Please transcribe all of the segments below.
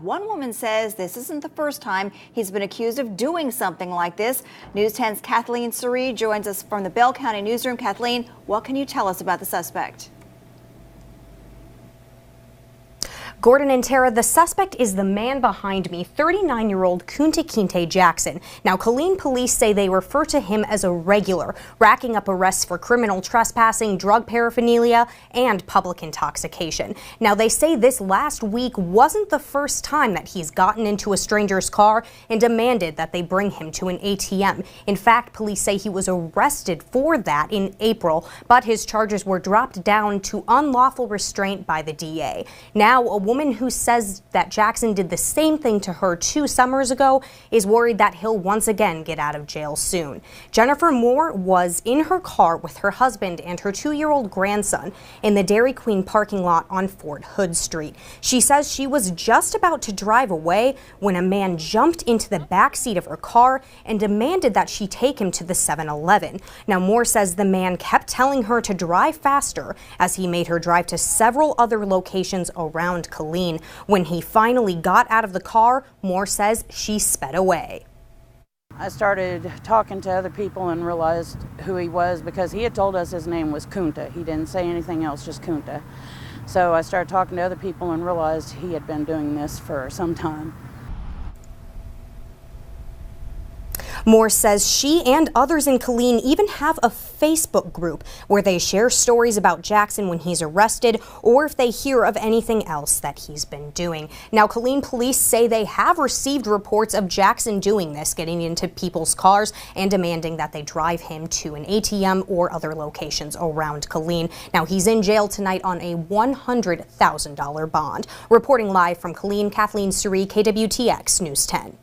One woman says this isn't the first time he's been accused of doing something like this. News 10's Kathleen Surree joins us from the Bell County newsroom. Kathleen, what can you tell us about the suspect? Gordon and Tara, the suspect is the man behind me, 39-year-old Kunta Kinte Jackson. Now, Killeen police say they refer to him as a regular, racking up arrests for criminal trespassing, drug paraphernalia, and public intoxication. Now, they say this last week wasn't the first time that he's gotten into a stranger's car and demanded that they bring him to an ATM. In fact, police say he was arrested for that in April, but his charges were dropped down to unlawful restraint by the DA. Now, a woman who says that Jackson did the same thing to her 2 summers ago is worried that he'll once again get out of jail soon. Jennifer Moore was in her car with her husband and her 2-year-old grandson in the Dairy Queen parking lot on Fort Hood Street. She says she was just about to drive away when a man jumped into the back seat of her car and demanded that she take him to the 7-Eleven. Now, Moore says the man kept telling her to drive faster as he made her drive to several other locations around Killeen. When he finally got out of the car, Moore says she sped away. I started talking to other people and realized who he was because he had told us his name was Kunta. He didn't say anything else, just Kunta. So I started talking to other people and realized he had been doing this for some time. Moore says she and others in Killeen even have a Facebook group where they share stories about Jackson when he's arrested or if they hear of anything else that he's been doing. Now, Killeen police say they have received reports of Jackson doing this, getting into people's cars and demanding that they drive him to an ATM or other locations around Killeen. Now, he's in jail tonight on a $100,000 bond. Reporting live from Killeen, Kathleen Surree, KWTX News 10.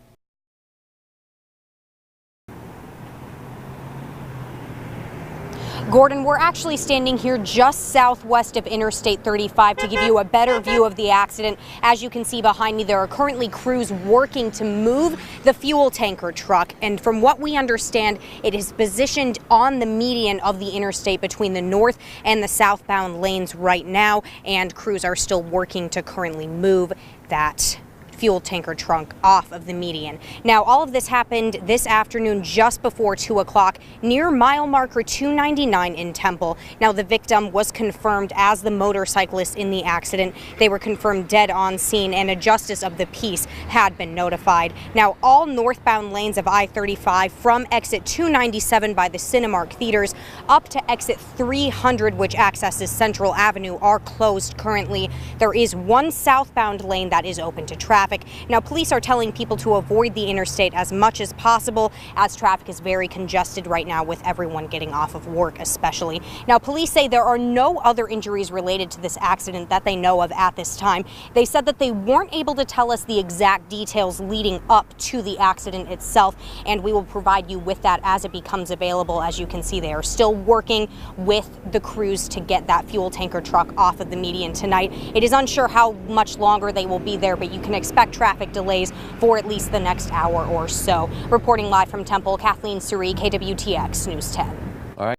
Gordon, we're actually standing here just southwest of Interstate 35 to give you a better view of the accident. As you can see behind me, there are currently crews working to move the fuel tanker truck. And from what we understand, it is positioned on the median of the interstate between the north and the southbound lanes right now. And crews are still working to currently move that fuel tanker trunk off of the median. Now, all of this happened this afternoon just before 2 o'clock near mile marker 299 in Temple. Now, the victim was confirmed as the motorcyclist in the accident. They were confirmed dead on scene, and a justice of the peace had been notified. Now, all northbound lanes of I-35 from exit 297 by the Cinemark theaters up to exit 300, which accesses Central Avenue, are closed currently. There is one southbound lane that is open to traffic. Now, police are telling people to avoid the interstate as much as possible as traffic is very congested right now with everyone getting off of work especially. Now, police say there are no other injuries related to this accident that they know of at this time. They said that they weren't able to tell us the exact details leading up to the accident itself, and we will provide you with that as it becomes available. As you can see, they are still working with the crews to get that fuel tanker truck off of the median tonight. It is unsure how much longer they will be there, but you can expect traffic delays for at least the next hour or so. Reporting live from Temple, Kathleen Surree, KWTX News 10. All right.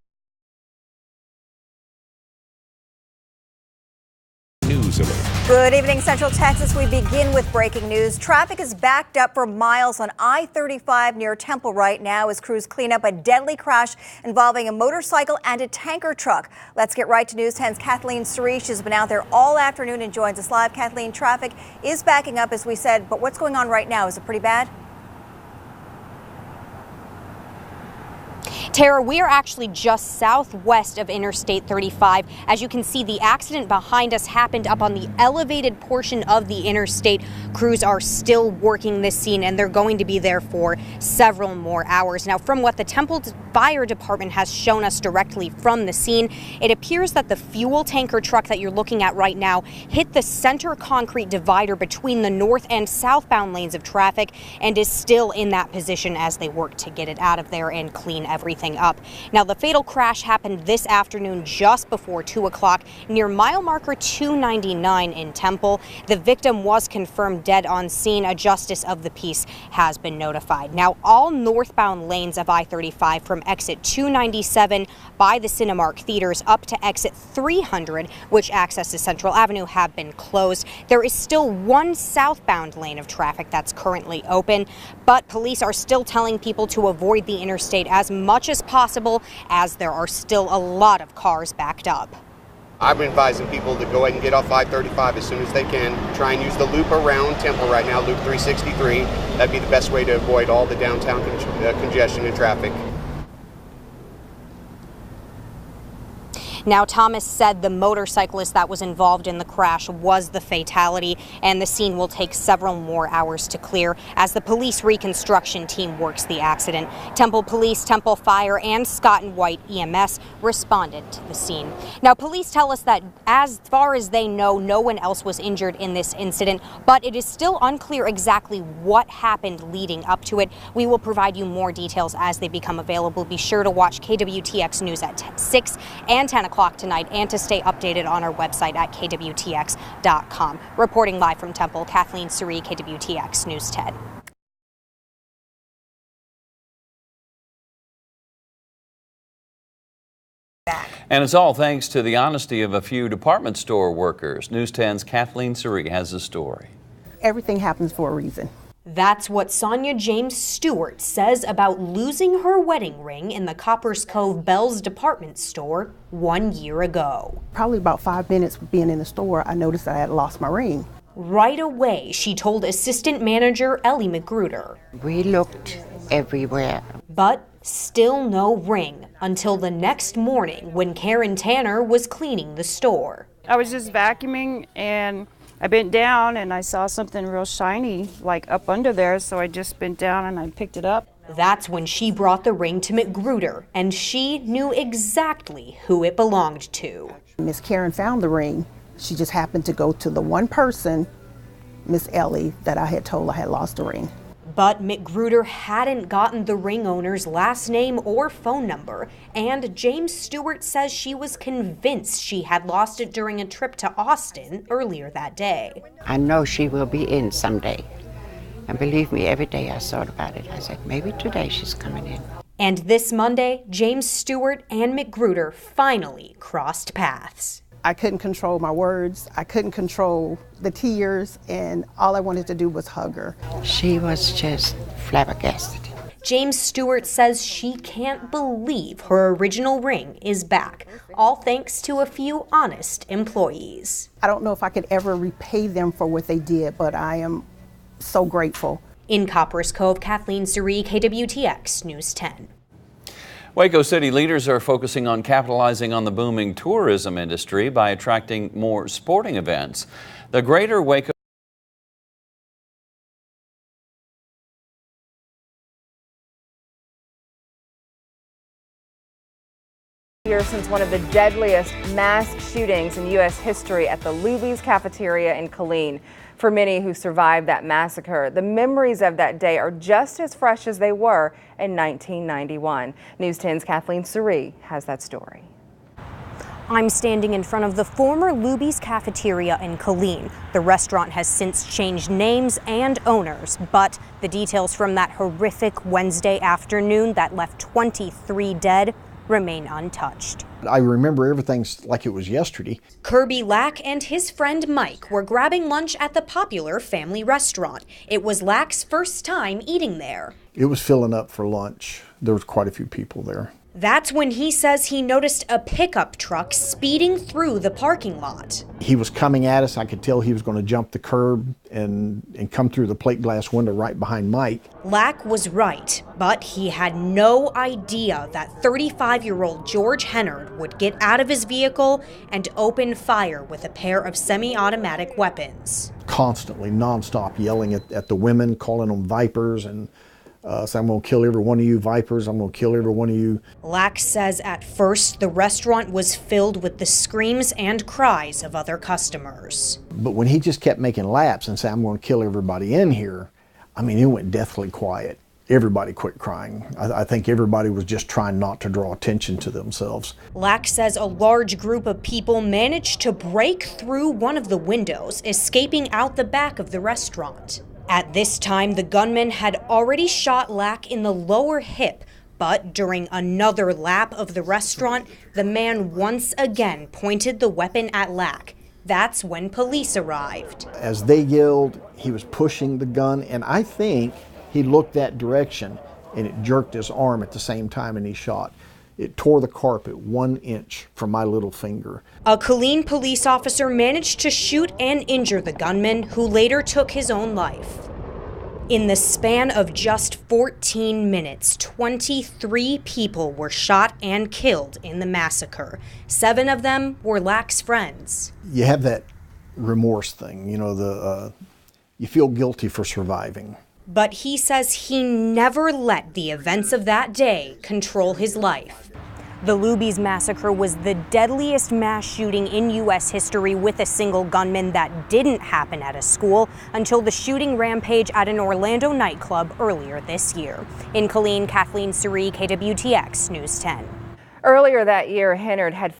News alert. Good evening, Central Texas. We begin with breaking news. Traffic is backed up for miles on I-35 near Temple right now as crews clean up a deadly crash involving a motorcycle and a tanker truck. Let's get right to News 10's Kathleen Surree. She's been out there all afternoon and joins us live. Kathleen, traffic is backing up, as we said, but what's going on right now? Is it pretty bad? Tara, we are actually just southwest of Interstate 35. As you can see, the accident behind us happened up on the elevated portion of the interstate. Crews are still working this scene, and they're going to be there for several more hours. Now, from what the Temple Fire Department has shown us directly from the scene, it appears that the fuel tanker truck that you're looking at right now hit the center concrete divider between the north and southbound lanes of traffic and is still in that position as they work to get it out of there and clean everything everything up. Now, the fatal crash happened this afternoon just before 2 o'clock near mile marker 299 in Temple. The victim was confirmed dead on scene. A justice of the peace has been notified. Now, all northbound lanes of I-35 from exit 297 by the Cinemark theaters up to exit 300, which accesses Central Avenue, have been closed. There is still one southbound lane of traffic that's currently open, but police are still telling people to avoid the interstate as much as possible, as there are still a lot of cars backed up. I've been advising people to go ahead and get off I-35 as soon as they can. Try and use the loop around Temple right now, Loop 363. That'd be the best way to avoid all the downtown congestion and traffic. Now, Thomas said the motorcyclist that was involved in the crash was the fatality, and the scene will take several more hours to clear as the police reconstruction team works the accident. Temple Police, Temple Fire, and Scott and White EMS responded to the scene. Now, police tell us that as far as they know, no one else was injured in this incident, but it is still unclear exactly what happened leading up to it. We will provide you more details as they become available. Be sure to watch KWTX News at 6 and 10 o'clock tonight, and to stay updated on our website at KWTX.com. Reporting live from Temple, Kathleen Suri, KWTX News 10. And it's all thanks to the honesty of a few department store workers. News 10's Kathleen Suri has the story. Everything happens for a reason. That's what Sonia James Stewart says about losing her wedding ring in the Coppers Cove Bells department store 1 year ago. Probably about 5 minutes being in the store, I noticed that I had lost my ring. Right away, she told assistant manager Ellie McGruder. We looked everywhere. But still no ring until the next morning when Karen Tanner was cleaning the store. I was just vacuuming and I bent down and I saw something real shiny like up under there, so I just bent down and I picked it up. That's when she brought the ring to McGruder, and she knew exactly who it belonged to. Miss Karen found the ring. She just happened to go to the one person, Miss Ellie, that I had told I had lost the ring. But McGruder hadn't gotten the ring owner's last name or phone number, and James Stewart says she was convinced she had lost it during a trip to Austin earlier that day. I know she will be in someday. And believe me, every day I thought about it. I said, maybe today she's coming in. And this Monday, James Stewart and McGruder finally crossed paths. I couldn't control my words. I couldn't control the tears, and all I wanted to do was hug her. She was just flabbergasted. James Stewart says she can't believe her original ring is back, all thanks to a few honest employees. I don't know if I could ever repay them for what they did, but I am so grateful. In Coppers Cove, Kathleen Suri, KWTX News 10. Waco City leaders are focusing on capitalizing on the booming tourism industry by attracting more sporting events. The Greater Waco years since one of the deadliest mass shootings in U.S. history at the Luby's cafeteria in Killeen. For many who survived that massacre, the memories of that day are just as fresh as they were in 1991. News 10's Kathleen Suri has that story. I'm standing in front of the former Luby's cafeteria in Killeen. The restaurant has since changed names and owners, but the details from that horrific Wednesday afternoon that left 23 dead remain untouched. I remember everything like it was yesterday. Kirby Lack and his friend Mike were grabbing lunch at the popular family restaurant. It was Lack's first time eating there. It was filling up for lunch. There was quite a few people there. That's when he says he noticed a pickup truck speeding through the parking lot. He was coming at us. I could tell he was going to jump the curb and come through the plate glass window right behind Mike. Lack was right, but he had no idea that 35-year-old George Hennard would get out of his vehicle and open fire with a pair of semi-automatic weapons. Constantly, nonstop, yelling at the women, calling them vipers, and so I'm going to kill every one of you vipers. I'm going to kill every one of you. Lack says at first the restaurant was filled with the screams and cries of other customers. But when he just kept making laps and saying, I'm going to kill everybody in here, I mean, it went deathly quiet. everybody quit crying. I think everybody was just trying not to draw attention to themselves. Lack says a large group of people managed to break through one of the windows, escaping out the back of the restaurant. At this time, the gunman had already shot Lack in the lower hip, but during another lap of the restaurant, the man once again pointed the weapon at Lack. That's when police arrived. As they yelled, he was pushing the gun, and I think he looked that direction and it jerked his arm at the same time and he shot. It tore the carpet 1 inch from my little finger. A Killeen police officer managed to shoot and injure the gunman, who later took his own life. In the span of just 14 minutes, 23 people were shot and killed in the massacre. 7 of them were Lack's friends. You have that remorse thing, you know, you feel guilty for surviving. But he says he never let the events of that day control his life. The Luby's massacre was the deadliest mass shooting in U.S. history, with a single gunman that didn't happen at a school until the shooting rampage at an Orlando nightclub earlier this year. In Killeen, Kathleen Surrey, KWTX News 10. Earlier that year, Hennard had